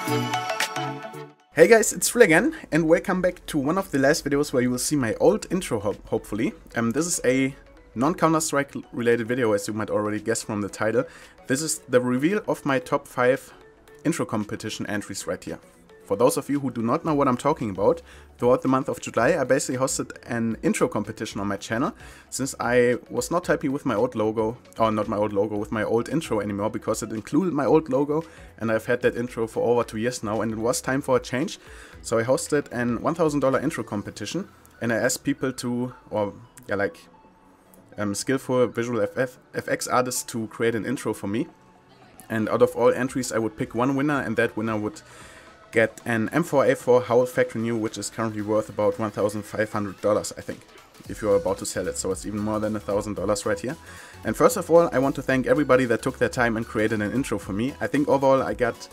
Hey guys, it's Trill again, and welcome back to one of the last videos where you will see my old intro, hopefully. This is a non-Counter-Strike related video, as you might already guess from the title. This is the reveal of my top 5 intro competition entries right here. For those of you who do not know what I'm talking about, throughout the month of July I basically hosted an intro competition on my channel, since I was not happy with my old logo, or not my old logo, with my old intro anymore, because it included my old logo and I've had that intro for over 2 years now and it was time for a change. So I hosted an $1,000 intro competition and I asked people to, skillful visual FX artists to create an intro for me. And out of all entries I would pick one winner, and that winner would get an M4A4 Howl Factory New, which is currently worth about $1,500, I think, if you're about to sell it, so it's even more than $1,000 right here. And first of all, I want to thank everybody that took their time and created an intro for me. I think overall I got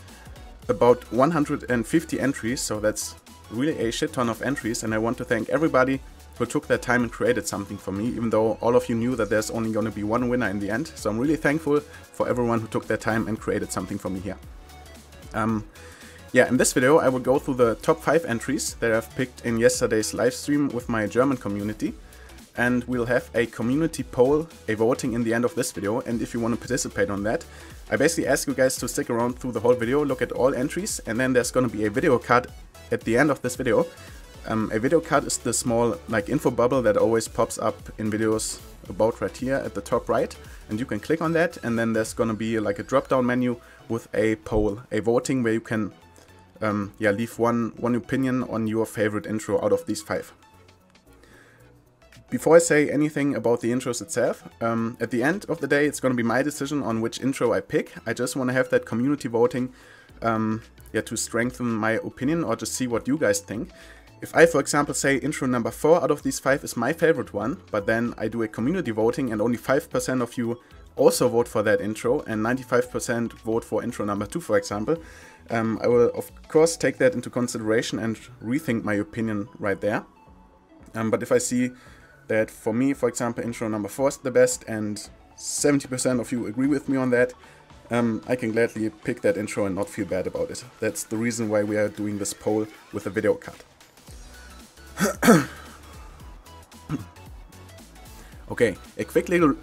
about 150 entries, so that's really a shit ton of entries, and I want to thank everybody who took their time and created something for me, even though all of you knew that there's only going to be one winner in the end. So I'm really thankful for everyone who took their time and created something for me here. Yeah, in this video I will go through the top 5 entries that I've picked in yesterday's live stream with my German community, and we'll have a community poll, a voting in the end of this video. And if you want to participate on that, I basically ask you guys to stick around through the whole video, look at all entries, and then there's going to be a video card at the end of this video. A video card is the small info bubble that always pops up in videos about right here at the top right, and you can click on that, and then there's going to be a drop down menu with a poll, a voting, where you can leave one opinion on your favorite intro out of these 5. Before I say anything about the intros itself, at the end of the day it's going to be my decision on which intro I pick. I just want to have that community voting to strengthen my opinion, or just see what you guys think. If I, for example, say intro number 4 out of these 5 is my favorite one, but then I do a community voting and only 5% of you also vote for that intro and 95% vote for intro number 2, for example, I will of course take that into consideration and rethink my opinion right there. But if I see that for me, for example, intro number 4 is the best and 70% of you agree with me on that, I can gladly pick that intro and not feel bad about it. That's the reason why we are doing this poll with a video card. Okay, a quick little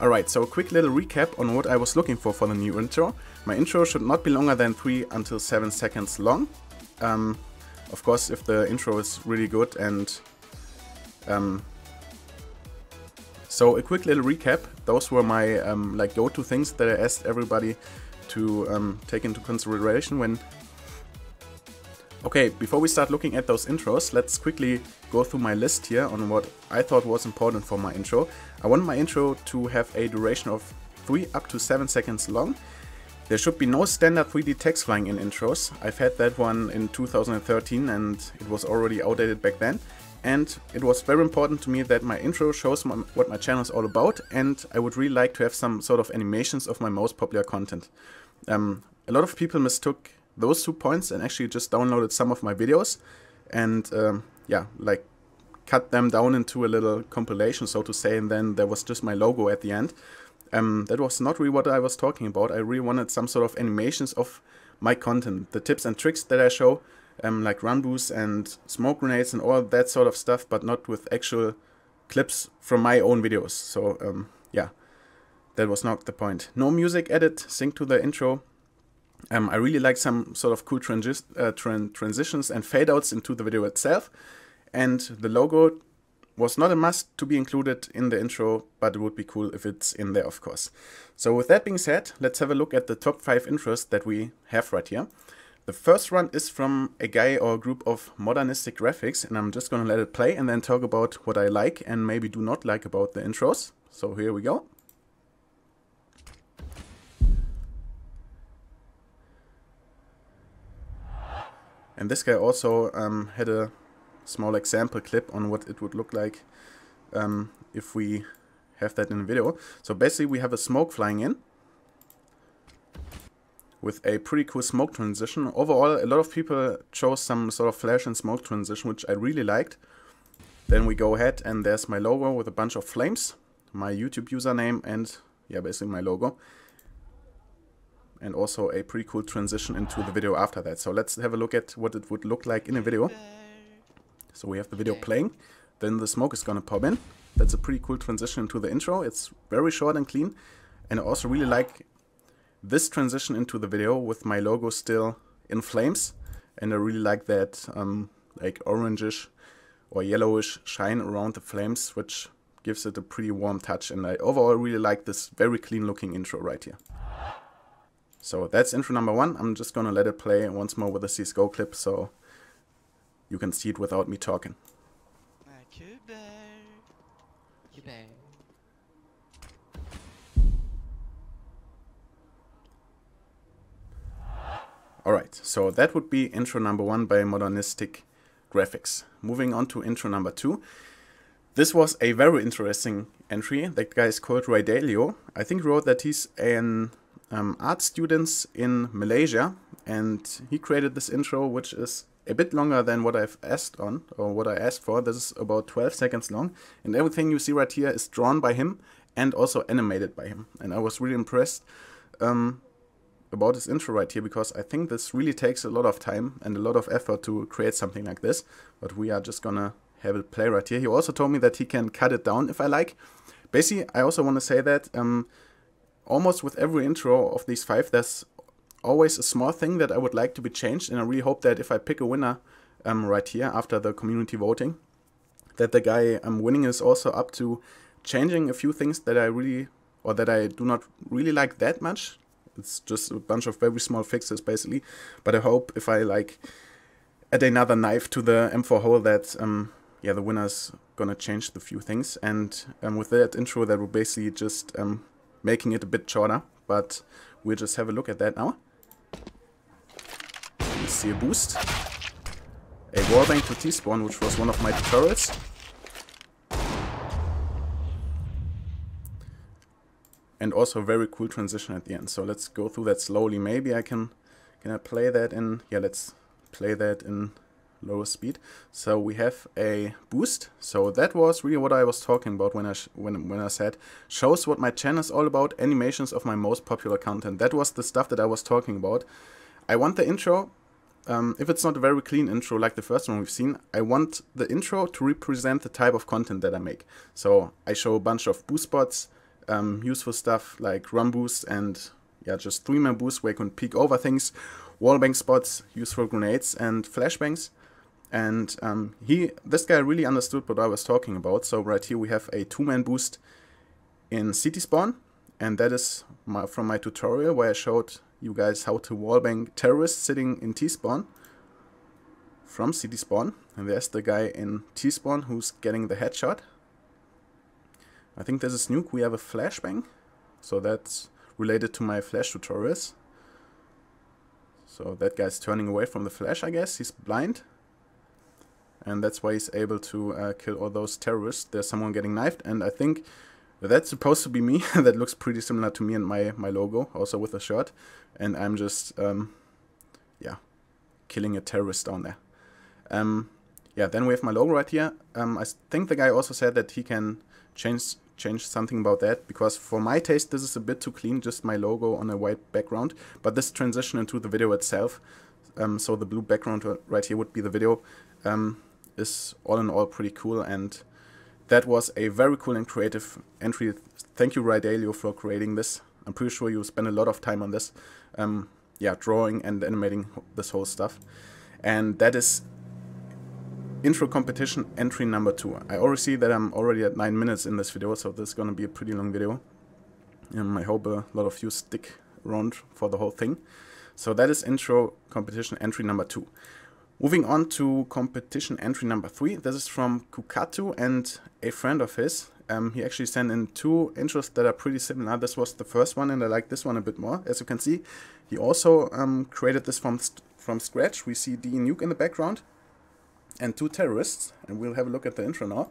recap on what I was looking for the new intro. My intro should not be longer than 3 until 7 seconds long. Of course, if the intro is really good. And so a quick little recap. Those were my go-to things that I asked everybody to take into consideration when... Okay, before we start looking at those intros, let's quickly go through my list here on what I thought was important for my intro. I want my intro to have a duration of 3 up to 7 seconds long. There should be no standard 3D text flying in intros. I've had that one in 2013 and it was already outdated back then. And it was very important to me that my intro shows what my channel is all about, and I would really like to have some sort of animations of my most popular content. A lot of people mistook those 2 points and actually just downloaded some of my videos and cut them down into a little compilation, so to say, and then there was just my logo at the end. That was not really what I was talking about. I really wanted some sort of animations of my content, the tips and tricks that I show, like run boosts and smoke grenades and all that sort of stuff, but not with actual clips from my own videos. So that was not the point. No music edit synced to the intro. I really like some sort of cool transitions and fade outs into the video itself, and the logo was not a must to be included in the intro, but it would be cool if it's in there, of course. So with that being said, let's have a look at the top 5 intros that we have right here. The first one is from a guy or a group of ModernisticGraphics, and I'm just gonna let it play and then talk about what I like and maybe do not like about the intros. So here we go. And this guy also had a small example clip on what it would look like if we have that in a video. So basically we have a smoke flying in with a pretty cool smoke transition. Overall, a lot of people chose some sort of flash and smoke transition, which I really liked. Then we go ahead and there's my logo with a bunch of flames, my YouTube username, and yeah, basically my logo. and also a pretty cool transition into the video after that. So let's have a look at what it would look like in a video. So we have the video playing, then the smoke is gonna pop in. That's a pretty cool transition into the intro. It's very short and clean, and I also really like this transition into the video with my logo still in flames, and I really like that like orangish or yellowish shine around the flames, which gives it a pretty warm touch, and I overall really like this very clean looking intro right here. So that's intro number 1. I'm just gonna let it play once more with a CSGO clip so you can see it without me talking. Alright, so that would be intro number 1 by ModernisticGraphics. Moving on to intro number 2. This was a very interesting entry. That guy is called Rydelio. I think he wrote that he's an art student in Malaysia, and he created this intro, which is a bit longer than what I've asked on, or what I asked for. This is about 12 seconds long, and everything you see right here is drawn by him and also animated by him. And I was really impressed about this intro right here, because I think this really takes a lot of time and a lot of effort to create something like this, but we are just gonna have it play right here. He also told me that he can cut it down if I like. Basically, I also want to say that almost with every intro of these 5, there's always a small thing that I would like to be changed, and I really hope that if I pick a winner right here after the community voting, that the guy winning is also up to changing a few things that I really, or that I do not really like that much. It's just a bunch of very small fixes basically, but I hope if I like add another knife to the M4 hole that yeah, the winner's gonna change the few things. And with that intro, that we're basically just making it a bit shorter, but we'll just have a look at that now. You see a boost, a wallbang to T-spawn, which was one of my tutorials. And also a very cool transition at the end. So let's go through that slowly. Maybe I can I play that in, yeah, let's play that in lower speed. So we have a boost. So that was really what I was talking about when I said shows what my channel is all about, animations of my most popular content. That was the stuff that I was talking about. I want the intro, if it's not a very clean intro like the first one we've seen, I want the intro to represent the type of content that I make. So I show a bunch of boost spots, useful stuff like run boost and yeah, just 3-man boost where you can peek over things, wallbang spots, useful grenades and flashbangs. And this guy really understood what I was talking about. So right here we have a 2-man boost in city spawn, and that is from my tutorial where I showed you guys how to wallbang terrorists sitting in T-spawn from city spawn. And there's the guy in T-spawn who's getting the headshot. I think this is nuke. We have a flashbang, so that's related to my flash tutorials. So that guy's turning away from the flash, I guess. He's blind. And that's why he's able to kill all those terrorists. There's someone getting knifed, and I think that's supposed to be me. That looks pretty similar to me and my logo, also with a shirt. And I'm just, yeah, killing a terrorist down there. Yeah, then we have my logo right here. I think the guy also said that he can change something about that, because for my taste this is a bit too clean, just my logo on a white background. But this transition into the video itself, so the blue background right here would be the video, is all in all pretty cool, and that was a very cool and creative entry. Thank you, Rydelio, for creating this. I'm pretty sure you spent a lot of time on this, yeah, drawing and animating this whole stuff. And that is intro competition entry number 2. I already see that I'm already at 9 minutes in this video, so this is gonna be a pretty long video. I hope a lot of you stick around for the whole thing. So that is intro competition entry number 2. Moving on to competition entry number 3. This is from Kukatoo and a friend of his. He actually sent in 2 intros that are pretty similar. This was the first one, and I like this one a bit more. As you can see, he also created this from scratch. We see D Nuke in the background and 2 terrorists, and we'll have a look at the intro now.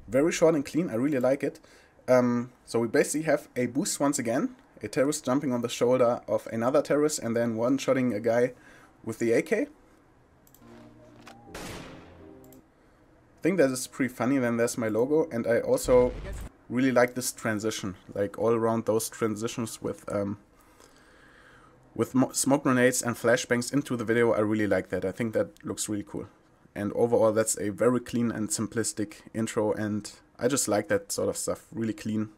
Very short and clean. I really like it. So we basically have a boost once again. A terrorist jumping on the shoulder of another terrorist and then one-shotting a guy with the AK. I think that is pretty funny. Then there's my logo, and I also really like this transition, like all around those transitions with smoke grenades and flashbangs into the video. I really like that. I think that looks really cool. And overall, that's a very clean and simplistic intro, and I just like that sort of stuff. Really clean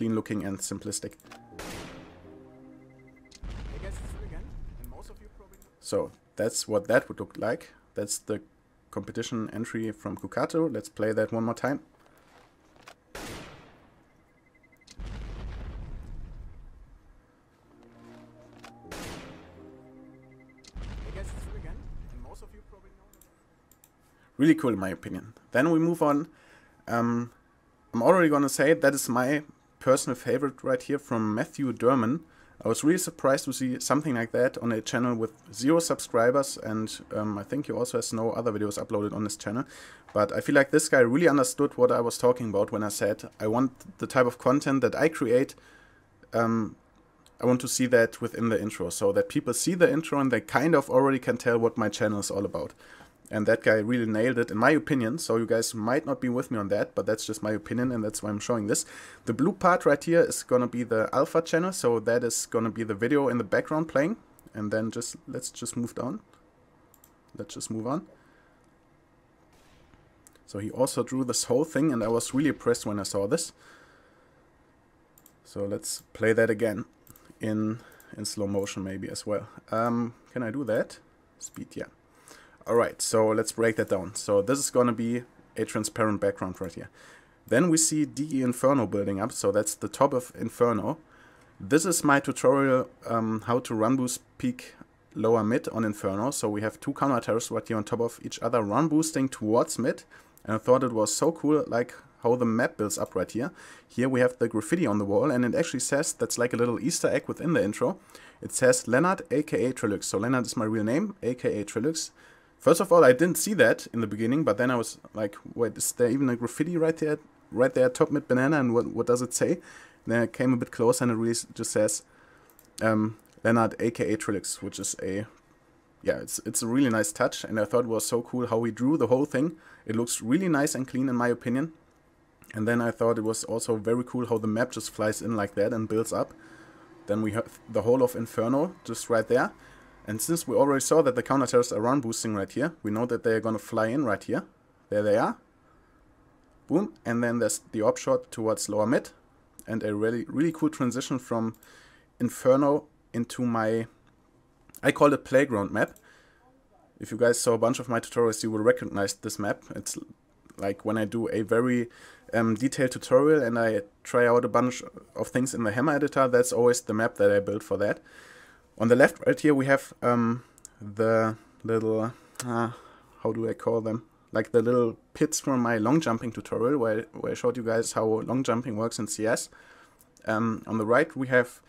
looking and simplistic. So that's what that would look like. That's the competition entry from Kukatoo. Let's play that one more time. Really cool in my opinion. Then we move on. I'm already gonna say that is my personal favorite right here from Derman. I was really surprised to see something like that on a channel with 0 subscribers, and I think he also has no other videos uploaded on his channel. But I feel like this guy really understood what I was talking about when I said I want the type of content that I create. I want to see that within the intro, so that people see the intro and they kind of already can tell what my channel is all about. And that guy really nailed it, in my opinion. So you guys might not be with me on that, but that's just my opinion, and that's why I'm showing this. The blue part right here is gonna be the alpha channel, so that is gonna be the video in the background playing. And then let's just move down. Let's just move on. So he also drew this whole thing, and I was really impressed when I saw this. So let's play that again in slow motion maybe as well. Can I do that? Speed, yeah. Alright, so let's break that down. So this is gonna be a transparent background right here. Then we see DE Inferno building up, so that's the top of Inferno. This is my tutorial how to run boost peak lower mid on Inferno. So we have 2 counter terrors right here on top of each other, run boosting towards mid. And I thought it was so cool, like how the map builds up right here. Here we have the graffiti on the wall, and it actually says, that's like a little Easter egg within the intro. It says Leonard, aka TrilluXe. So Leonard is my real name, aka TrilluXe. First of all, I didn't see that in the beginning, but then I was like, wait, is there even a graffiti right there, top mid banana, and what does it say? And then I came a bit closer, and it really just says Leonard, aka TrilluXe, which is it's a really nice touch, and I thought it was so cool how he drew the whole thing. It looks really nice and clean in my opinion. And then I thought it was also very cool how the map just flies in like that and builds up. Then we have the whole of Inferno just right there. And since we already saw that the counter terrorists are run boosting right here, we know that they're gonna fly in right here. There they are. Boom. And then there's the op shot towards lower mid. And a really cool transition from Inferno into my, I call it playground map. If you guys saw a bunch of my tutorials, you will recognize this map. It's like when I do a very detailed tutorial and I try out a bunch of things in the Hammer editor, that's always the map that I built for that. On the left right here we have the little, how do I call them? Like the little pits from my long jumping tutorial where I showed you guys how long jumping works in CS. On the right we have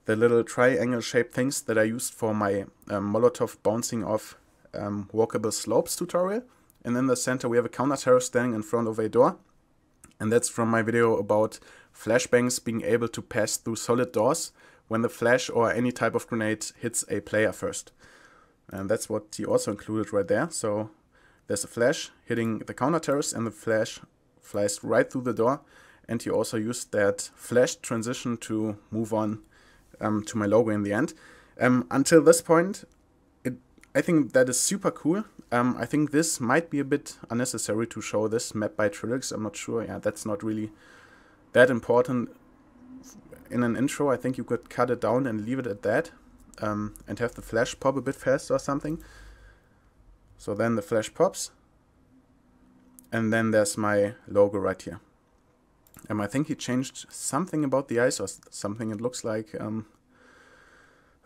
the little triangle shaped things that I used for my Molotov bouncing off walkable slopes tutorial. And in the center we have a counter terrorist standing in front of a door. And that's from my video about flashbangs being able to pass through solid doors when the flash or any type of grenade hits a player first. And that's what he also included right there. So there's a flash hitting the counter terrorist and the flash flies right through the door. And he also used that flash transition to move on to my logo in the end. Until this point, I think that is super cool. I think this might be a bit unnecessary to show this map by TrilluXe. I'm not sure. Yeah, that's not really that important in an intro. I think you could cut it down and leave it at that, and have the flash pop a bit faster or something. So then the flash pops, and then there's my logo right here. I think he changed something about the eyes or something. It looks like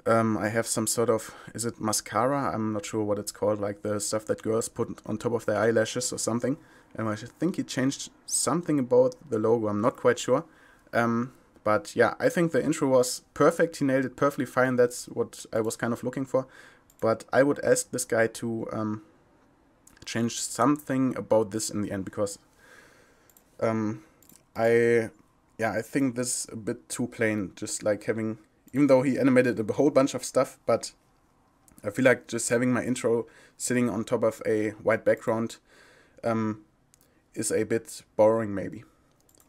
I have some sort of, is it mascara? I'm not sure what it's called, like the stuff that girls put on top of their eyelashes or something. I think he changed something about the logo. I'm not quite sure. But yeah, I think the intro was perfect. He nailed it perfectly fine. That's what I was kind of looking for. But I would ask this guy to change something about this in the end, because I think this is a bit too plain. Just like having, even though he animated a whole bunch of stuff, but I feel like just having my intro sitting on top of a white background is a bit boring maybe.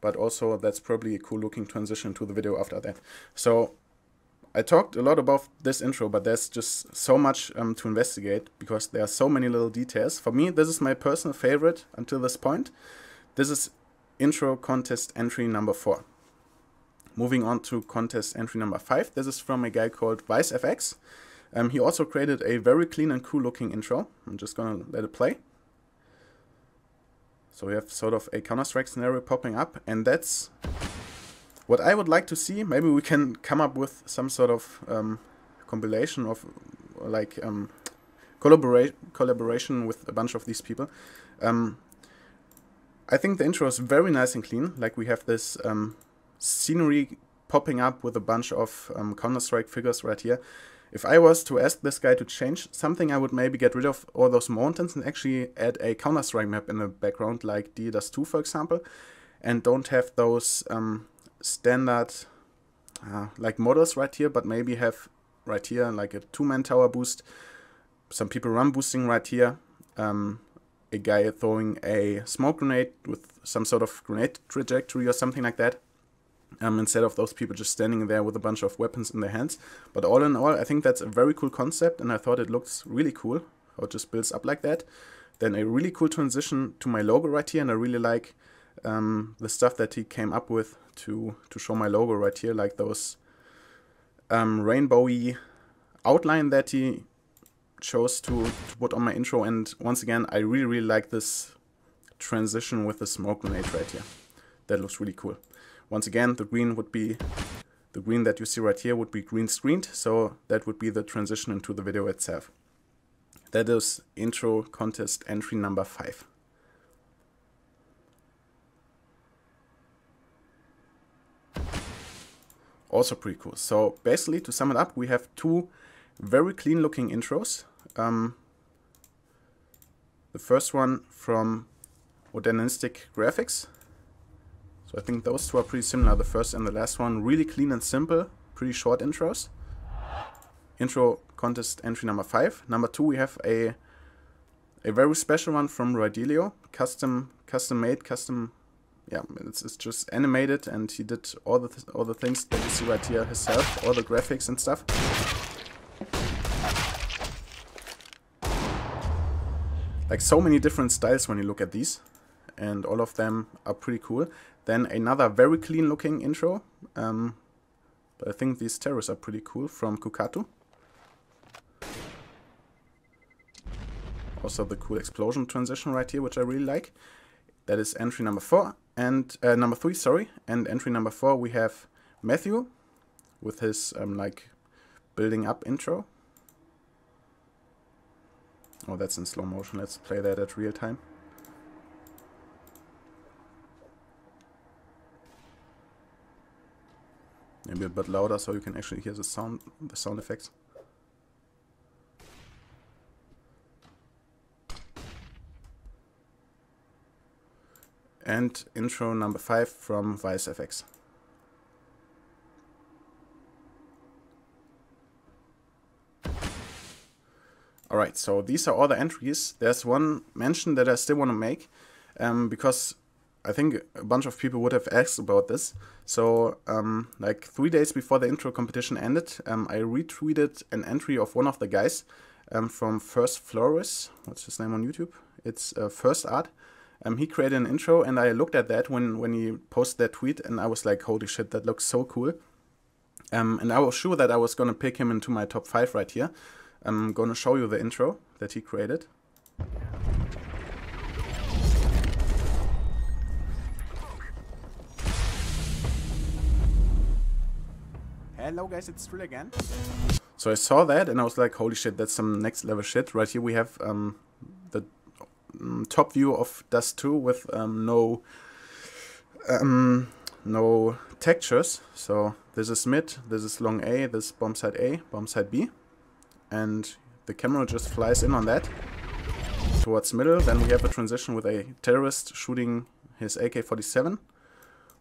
but also that's probably a cool looking transition to the video after that. So I talked a lot about this intro, but there's just so much to investigate because there are so many little details. For me, this is my personal favorite until this point. This is intro contest entry number 4. Moving on to contest entry number 5. This is from a guy called ViceFX. He also created a very clean and cool looking intro. I'm just gonna let it play. So we have sort of a Counter-Strike scenario popping up, and that's what I would like to see. Maybe we can come up with some sort of compilation of like collaboration with a bunch of these people. I think the intro is very nice and clean. Like we have this scenery popping up with a bunch of Counter-Strike figures right here. If I was to ask this guy to change something, I would maybe get rid of all those mountains and actually add a Counter-Strike map in the background, like does 2, for example, and don't have those standard like models right here, but maybe have right here like a 2-man tower boost, some people run boosting right here, a guy throwing a smoke grenade with some sort of grenade trajectory or something like that, instead of those people just standing there with a bunch of weapons in their hands. But all in all, I think that's a very cool concept, and I thought it looks really cool how it just builds up like that. Then a really cool transition to my logo right here, and I really like the stuff that he came up with to show my logo right here, like those rainbowy outline that he chose to put on my intro. And once again, I really like this transition with the smoke grenade right here. That looks really cool. Once again, the green that you see right here would be green screened, so that would be the transition into the video itself. That is intro contest entry number 5. Also pretty cool. So basically, to sum it up, we have 2 very clean looking intros. The first one from ModernisticGraphics. So I think those 2 are pretty similar, the first and the last one. Really clean and simple, pretty short intros. Intro contest entry number 5. Number 2, we have a very special one from Rydelio, custom made, yeah, it's just animated, and he did all the things that you see right here himself, all the graphics and stuff. Like so many different styles when you look at these, and all of them are pretty cool. Then another very clean looking intro, but I think these terrors are pretty cool, from Kukatoo. Also the cool explosion transition right here, which I really like. That is entry number 4 and number 3, sorry. And entry number 4, we have Matthew with his like building up intro. Oh, that's in slow motion. Let's play that at real time. Maybe a bit louder so you can actually hear the sound effects. And intro number 5 from ViceFX. Alright, so these are all the entries. There's one mention that I still want to make, because I think a bunch of people would have asked about this. So, like 3 days before the intro competition ended, I retweeted an entry of one of the guys from First Flores. What's his name on YouTube? It's First Art. He created an intro, and I looked at that when he posted that tweet, and I was like, holy shit, that looks so cool. And I was sure that I was going to pick him into my top 5 right here. I'm going to show you the intro that he created. Hello guys, it's Trill again. So I saw that and I was like, holy shit, that's some next level shit. Right here we have the top view of Dust 2 with no textures. So this is mid, this is long A, this is bomb side B. And the camera just flies in on that towards middle. Then we have a transition with a terrorist shooting his AK-47.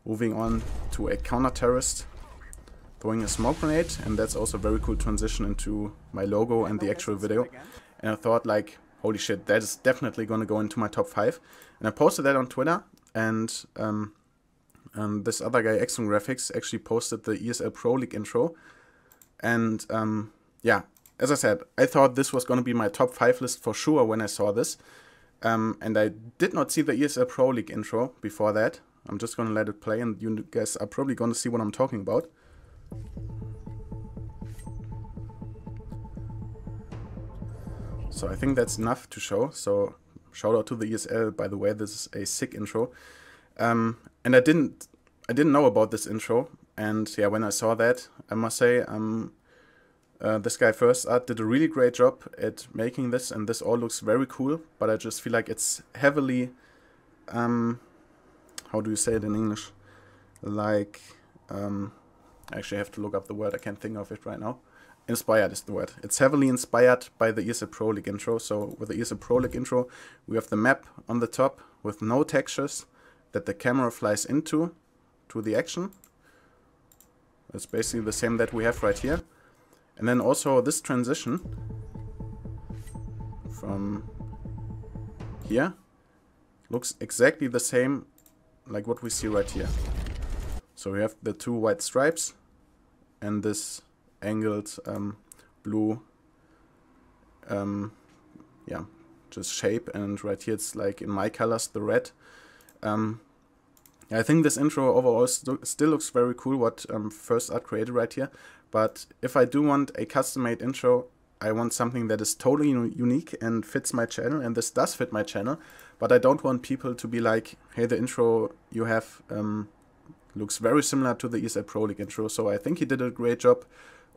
Moving on to a counter-terrorist throwing a smoke grenade, and that's also a very cool transition into my logo and the actual video. And I thought, like, holy shit, that is definitely going to go into my top 5. And I posted that on Twitter, and this other guy, Graphics, actually posted the ESL Pro League intro. And yeah, as I said, I thought this was going to be my top 5 list for sure when I saw this. And I did not see the ESL Pro League intro before that. I'm just going to let it play, and you guys are probably going to see what I'm talking about. So I think that's enough to show. So shout out to the ESL, by the way, this is a sick intro. And I didn't know about this intro, and yeah, when I saw that, I must say, this guy First Art did a really great job at making this, and this all looks very cool, but I just feel like it's heavily, how do you say it in English? Like, I actually have to look up the word, I can't think of it right now. Inspired is the word. It's heavily inspired by the ESL Pro League intro. So with the ESL Pro League intro, we have the map on the top with no textures that the camera flies into to the action. It's basically the same that we have right here. And then also this transition from here looks exactly the same like what we see right here. So we have the 2 white stripes and this angled blue yeah, just shape, and right here it's like in my colors, the red. I think this intro overall still looks very cool what First Art created right here, but if I do want a custom-made intro, I want something that is totally unique and fits my channel, and this does fit my channel, but I don't want people to be like, hey, the intro you have looks very similar to the ESL Pro League intro. So I think he did a great job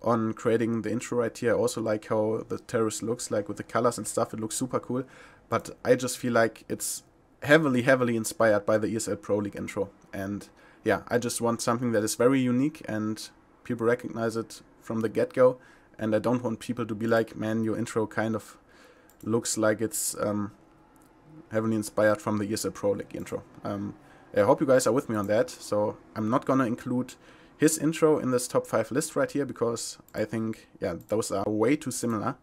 on creating the intro right here. I also like how the terrace looks like with the colors and stuff. It looks super cool, but I just feel like it's heavily inspired by the ESL Pro League intro. And yeah, I just want something that is very unique and people recognize it from the get-go. And I don't want people to be like, man, your intro kind of looks like it's heavily inspired from the ESL Pro League intro. I hope you guys are with me on that. So I'm not gonna include his intro in this top 5 list right here, because I think, yeah, those are way too similar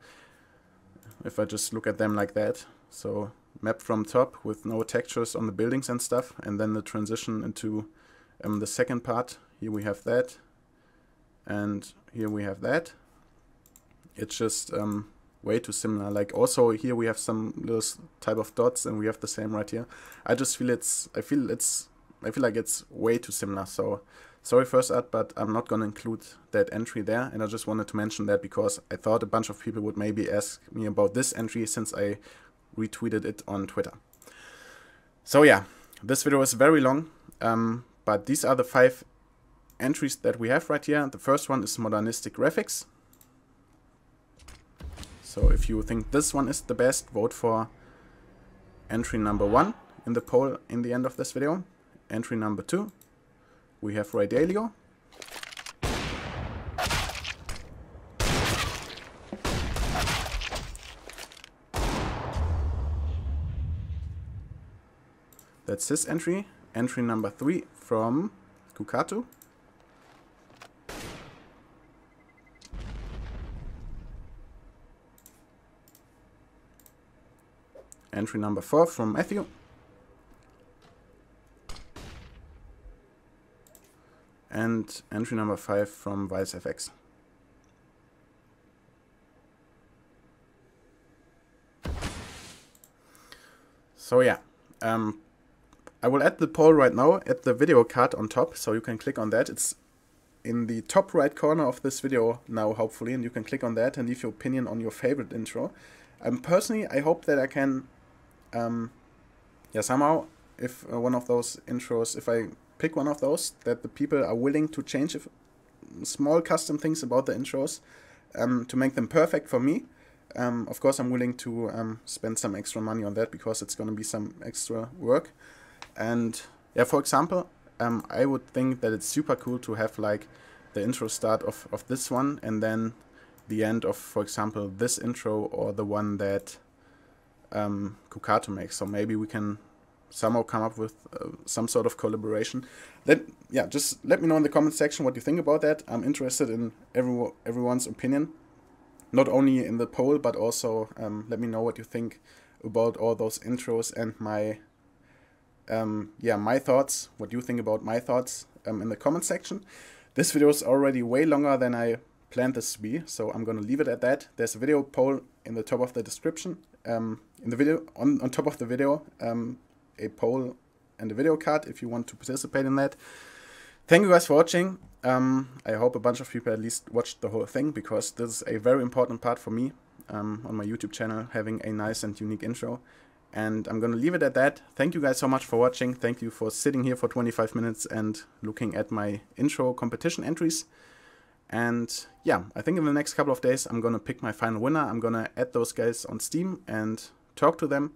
if I just look at them like that. So map from top with no textures on the buildings and stuff, and then the transition into the second part. Here we have that, and here we have that. It's just way too similar. Like also here we have some little type of dots, and we have the same right here. I just feel I feel like it's way too similar. So sorry First Art, but I'm not gonna include that entry there, and I just wanted to mention that because I thought a bunch of people would maybe ask me about this entry since I retweeted it on Twitter. So yeah, this video is very long, but these are the 5 entries that we have right here. The first one is ModernisticGraphics. So if you think this one is the best, vote for entry number 1 in the poll in the end of this video. Entry number 2, we have Rydelio. That's his entry. Entry number 3 from Kukatoo. Entry number 4 from Matthew. And entry number 5 from ViceFX. So yeah, I will add the poll right now at the video card on top, so you can click on that. It's in the top right corner of this video now, hopefully, and you can click on that and leave your opinion on your favorite intro. Personally, I hope that I can, yeah, somehow, if one of those intros, if I pick one of those, that the people are willing to change small custom things about the intros to make them perfect for me. Of course, I'm willing to spend some extra money on that because it's going to be some extra work. And yeah, for example, I would think that it's super cool to have like the intro start of this one and then the end of, for example, this intro or the one that Kukatoo makes. So maybe we can somehow come up with some sort of collaboration. Then yeah, just let me know in the comment section what you think about that. I'm interested in everyone's opinion, not only in the poll, but also let me know what you think about all those intros and my yeah, my thoughts, what you think about my thoughts in the comment section. This video is already way longer than I planned this to be, so I'm gonna leave it at that. There's a video poll in the top of the description. In the video, on top of the video, a poll and a video card if you want to participate in that. Thank you guys for watching. I hope a bunch of people at least watched the whole thing, because this is a very important part for me on my YouTube channel, having a nice and unique intro. And I'm gonna leave it at that. Thank you guys so much for watching. Thank you for sitting here for 25 minutes and looking at my intro competition entries. And yeah, I think in the next couple of days I'm gonna pick my final winner. I'm gonna add those guys on Steam and talk to them.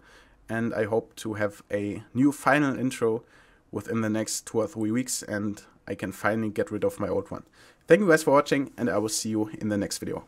And I hope to have a new final intro within the next 2 or 3 weeks, and I can finally get rid of my old one. Thank you guys for watching, and I will see you in the next video.